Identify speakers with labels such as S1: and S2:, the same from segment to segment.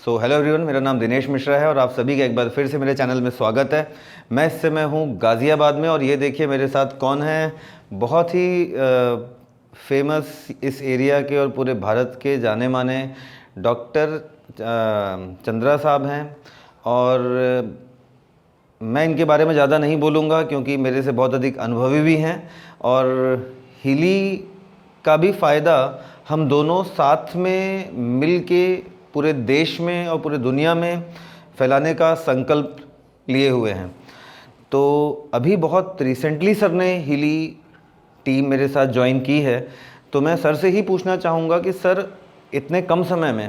S1: So hello everyone, मेरा नाम दिनेश मिश्रा है और आप सभी का एक बार फिर से मेरे चैनल में स्वागत है। मैं इस समय हूँ गाज़ियाबाद में और ये देखिए मेरे साथ कौन है। बहुत ही फेमस इस एरिया के और पूरे भारत के जाने माने डॉक्टर चंद्रा साहब हैं। और मैं इनके बारे में ज़्यादा नहीं बोलूँगा क्योंकि मेरे से बहुत अधिक अनुभवी भी हैं और हीली का भी फ़ायदा हम दोनों साथ में मिल के पूरे देश में और पूरे दुनिया में फैलाने का संकल्प लिए हुए हैं। तो अभी बहुत रिसेंटली सर ने हीली टीम मेरे साथ ज्वाइन की है। तो मैं सर से ही पूछना चाहूँगा कि सर इतने कम समय में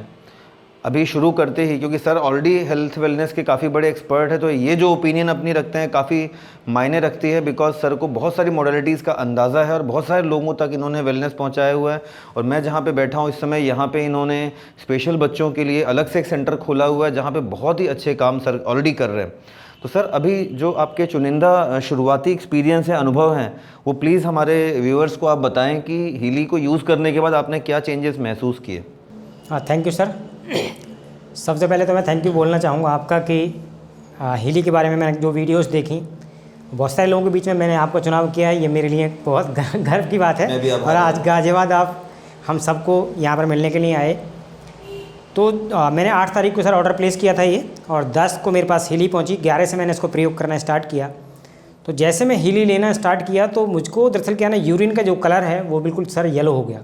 S1: अभी शुरू करते ही, क्योंकि सर ऑलरेडी हेल्थ वेलनेस के काफ़ी बड़े एक्सपर्ट है, तो ये जो ओपिनियन अपनी रखते हैं काफ़ी मायने रखती है। बिकॉज सर को बहुत सारी मॉडलिटीज़ का अंदाज़ा है और बहुत सारे लोगों तक इन्होंने वेलनेस पहुंचाया हुआ है। और मैं जहां पे बैठा हूं इस समय, यहाँ पे इन्होंने स्पेशल बच्चों के लिए अलग से एक सेंटर खोला हुआ है जहाँ पर बहुत ही अच्छे काम सर ऑलरेडी कर रहे हैं। तो सर अभी जो आपके चुनिंदा शुरुआती एक्सपीरियंस है, अनुभव हैं, वो प्लीज़ हमारे व्यूअर्स को आप बताएँ कि हीली को यूज़ करने के बाद आपने क्या चेंजेस महसूस किए।
S2: Thank you sir. सबसे पहले तो मैं थैंक यू बोलना चाहूँगा आपका कि हीली के बारे में मैंने जो वीडियोस देखी, बहुत सारे लोगों के बीच में मैंने आपका चुनाव किया है, ये मेरे लिए बहुत गर्व की बात है। और आज गाज़ियाबाद आप हम सबको यहाँ पर मिलने के लिए आए। तो मैंने 8 तारीख को सर ऑर्डर प्लेस किया था ये, और 10 को मेरे पास हीली पहुँची। 11 से मैंने इसको प्रयोग करना स्टार्ट किया। तो जैसे मैं हीली लेना स्टार्ट किया तो मुझको दरअसल क्या ना, यूरिन का जो कलर है वो बिल्कुल सर येलो हो गया।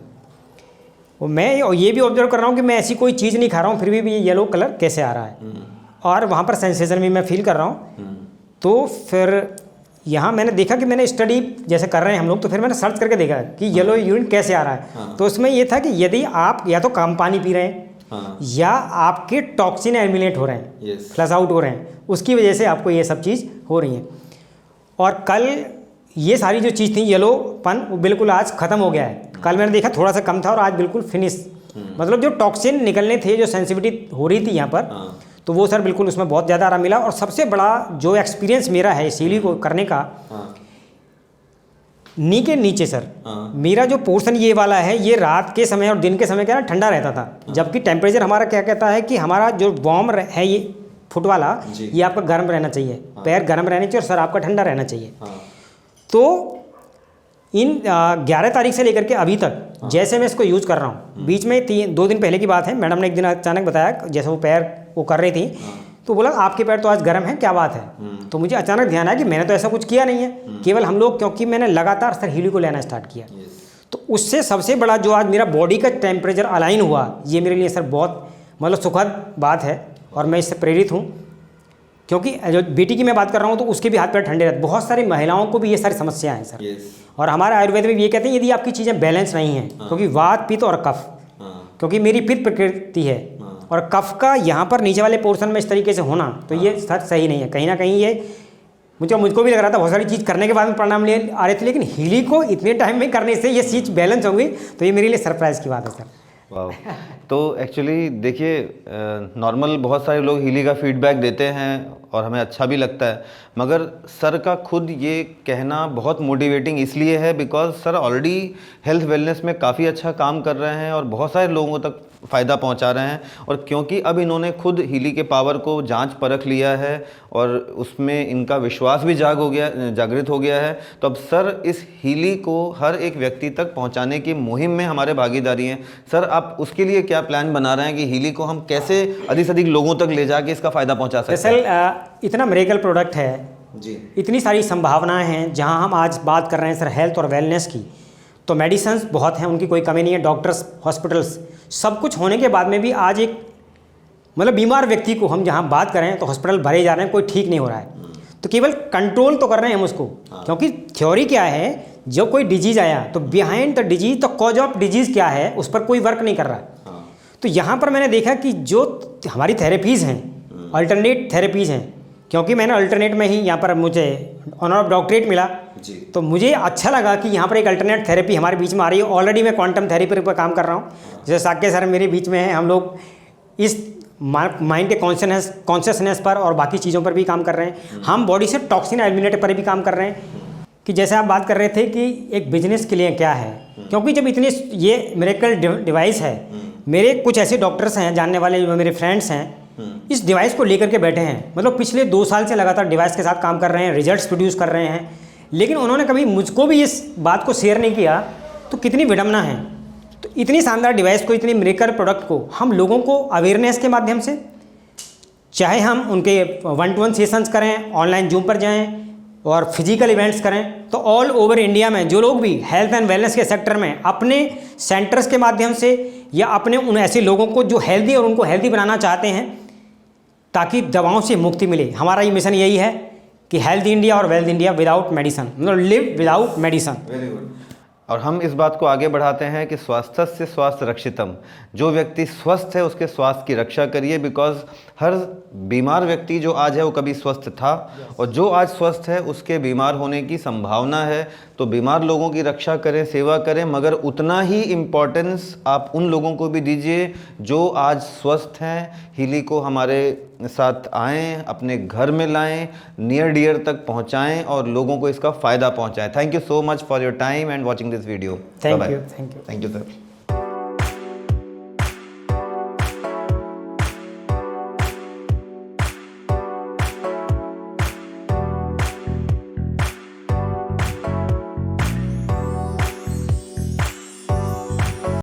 S2: और मैं ये भी ऑब्जर्व कर रहा हूँ कि मैं ऐसी कोई चीज़ नहीं खा रहा हूँ फिर भी ये येलो कलर कैसे आ रहा है, और वहाँ पर सेंसेशन भी मैं फील कर रहा हूँ। तो फिर यहाँ मैंने देखा कि मैंने स्टडी जैसे कर रहे हैं हम लोग, तो फिर मैंने सर्च करके देखा कि येलो यूरिन कैसे आ रहा है। तो उसमें ये था कि यदि आप या तो कम पानी पी रहे हैं या आपके टॉक्सिन एलिमिनेट हो रहे हैं, फ्लश आउट हो रहे हैं, उसकी वजह से आपको ये सब चीज़ हो रही है। और कल ये सारी जो चीज़ थी येलोपन, वो बिल्कुल आज ख़त्म हो गया है। कल मैंने देखा थोड़ा सा कम था और आज बिल्कुल फिनिश। मतलब जो टॉक्सिन निकलने थे, जो सेंसिटिविटी हो रही थी यहाँ पर, तो वो सर बिल्कुल उसमें बहुत ज़्यादा आराम मिला। और सबसे बड़ा जो एक्सपीरियंस मेरा है इस हीली को करने का, नी के नीचे सर मेरा जो पोर्शन ये वाला है, ये रात के समय और दिन के समय क्या ना ठंडा रहता था, जबकि टेम्परेचर हमारा क्या कहता है कि हमारा जो वार्म है ये फुट वाला, ये आपका गर्म रहना चाहिए, पैर गर्म रहने चाहिए और सर आपका ठंडा रहना चाहिए। तो इन 11 तारीख से लेकर के अभी तक जैसे मैं इसको यूज़ कर रहा हूँ, बीच में 2 दिन पहले की बात है, मैडम ने एक दिन अचानक बताया, जैसे वो पैर वो कर रही थी, तो बोला आपके पैर तो आज गर्म है, क्या बात है। तो मुझे अचानक ध्यान आया कि मैंने तो ऐसा कुछ किया नहीं है, केवल हम लोग, क्योंकि मैंने लगातार सर हीली को लेना स्टार्ट किया। तो उससे सबसे बड़ा जो आज मेरा बॉडी का टेम्परेचर अलाइन हुआ, ये मेरे लिए सर बहुत मतलब सुखद बात है और मैं इससे प्रेरित हूँ। क्योंकि जो बेटी की मैं बात कर रहा हूँ तो उसके भी हाथ पैर ठंडे रहते, बहुत सारी महिलाओं को भी ये सारी समस्या है सर। और हमारे आयुर्वेद में भी ये कहते हैं यदि आपकी चीज़ें बैलेंस नहीं हैं, क्योंकि वात पित्त और कफ, क्योंकि मेरी पित्त प्रकृति है और कफ का यहाँ पर नीचे वाले पोर्शन में इस तरीके से होना, तो ये सर सही नहीं है। कहीं ना कहीं ये मुझको भी लग रहा था, बहुत सारी चीज़ करने के बाद में परिणाम ले आ रहे थे, लेकिन हीली को इतने टाइम में करने से ये चीज़ बैलेंस होंगी, तो ये मेरे लिए सरप्राइज़ की बात है सर।
S1: वाह। तो एक्चुअली देखिए, नॉर्मल बहुत सारे लोग हीली का फीडबैक देते हैं और हमें अच्छा भी लगता है, मगर सर का खुद ये कहना बहुत मोटिवेटिंग इसलिए है because sir already health wellness में काफ़ी अच्छा काम कर रहे हैं और बहुत सारे लोगों तक फ़ायदा पहुंचा रहे हैं। और क्योंकि अब इन्होंने खुद हीली के पावर को जांच परख लिया है और उसमें इनका विश्वास भी जागृत हो गया है, तो अब सर इस हीली को हर एक व्यक्ति तक पहुंचाने की मुहिम में हमारे भागीदारी हैं। सर आप उसके लिए क्या प्लान बना रहे हैं कि हीली को हम कैसे अधिक से अधिक लोगों तक ले जाके इसका फ़ायदा पहुँचा सकते हैं?
S2: दरअसल इतना मिरेकल प्रोडक्ट है जी, इतनी सारी संभावनाएं हैं। जहां हम आज बात कर रहे हैं सर हेल्थ और वेलनेस की, तो मेडिसिन्स बहुत हैं, उनकी कोई कमी नहीं है। डॉक्टर्स, हॉस्पिटल्स, सब कुछ होने के बाद में भी आज एक मतलब बीमार व्यक्ति को हम जहां बात करें तो हॉस्पिटल भरे जा रहे हैं, कोई ठीक नहीं हो रहा है। तो केवल कंट्रोल तो कर रहे हैं हम उसको, क्योंकि थ्योरी क्या है, जो कोई डिजीज़ आया तो behind the disease, the cause of disease क्या है, उस पर कोई वर्क नहीं कर रहा है। तो यहाँ पर मैंने देखा कि जो हमारी थेरेपीज़ हैं, अल्टरनेट थेरेपीज़ हैं, क्योंकि मैंने अल्टरनेट में ही यहाँ पर मुझे ऑनर ऑफ डॉक्टरेट मिला जी, तो मुझे अच्छा लगा कि यहाँ पर एक अल्टरनेट थेरेपी हमारे बीच में आ रही है। ऑलरेडी मैं क्वांटम थेरेपी पर काम कर रहा हूँ, जैसे साक्य सर मेरे बीच में हैं, हम लोग इस माइंड के कॉन्शियसनेस पर और बाकी चीज़ों पर भी काम कर रहे हैं। हम बॉडी से टॉक्सिन एलिमिनेट पर भी काम कर रहे हैं। कि जैसे आप बात कर रहे थे कि एक बिजनेस के लिए क्या है, क्योंकि जब इतनी ये मिरेकल डिवाइस है, मेरे कुछ ऐसे डॉक्टर्स हैं जानने वाले, जो मेरे फ्रेंड्स हैं, इस डिवाइस को लेकर के बैठे हैं, मतलब पिछले 2 साल से लगातार डिवाइस के साथ काम कर रहे हैं, रिजल्ट्स प्रोड्यूस कर रहे हैं, लेकिन उन्होंने कभी मुझको भी इस बात को शेयर नहीं किया। तो कितनी विडम्बना है। तो इतनी शानदार डिवाइस को, इतनी मिरेकल प्रोडक्ट को हम लोगों को अवेयरनेस के माध्यम से, चाहे हम उनके 1-to-1 सेशंस करें, ऑनलाइन जूम पर जाएं और फिजिकल इवेंट्स करें, तो ऑल ओवर इंडिया में जो लोग भी हेल्थ एंड वेलनेस के सेक्टर में अपने सेंटर्स के माध्यम से या अपने उन ऐसे लोगों को जो हेल्दी और उनको हेल्दी बनाना चाहते हैं ताकि दवाओं से मुक्ति मिले, हमारा ये मिशन यही है कि हेल्थ इंडिया और वेल्थ इंडिया विदाउट मेडिसन, मतलब live without medicine.
S1: Very good. और हम इस बात को आगे बढ़ाते हैं कि स्वास्थ्य से स्वास्थ्य रक्षितम, जो व्यक्ति स्वस्थ है उसके स्वास्थ्य की रक्षा करिए, बिकॉज हर बीमार व्यक्ति जो आज है वो कभी स्वस्थ था, और जो आज स्वस्थ है उसके बीमार होने की संभावना है। तो बीमार लोगों की रक्षा करें, सेवा करें, मगर उतना ही इम्पोर्टेंस आप उन लोगों को भी दीजिए जो आज स्वस्थ हैं। हीली को हमारे साथ आएँ, अपने घर में लाएं, नियर डियर तक पहुंचाएं और लोगों को इसका फ़ायदा पहुंचाएं। Thank you so much for your time and watching this video.
S2: Thank you.
S1: Thank you sir.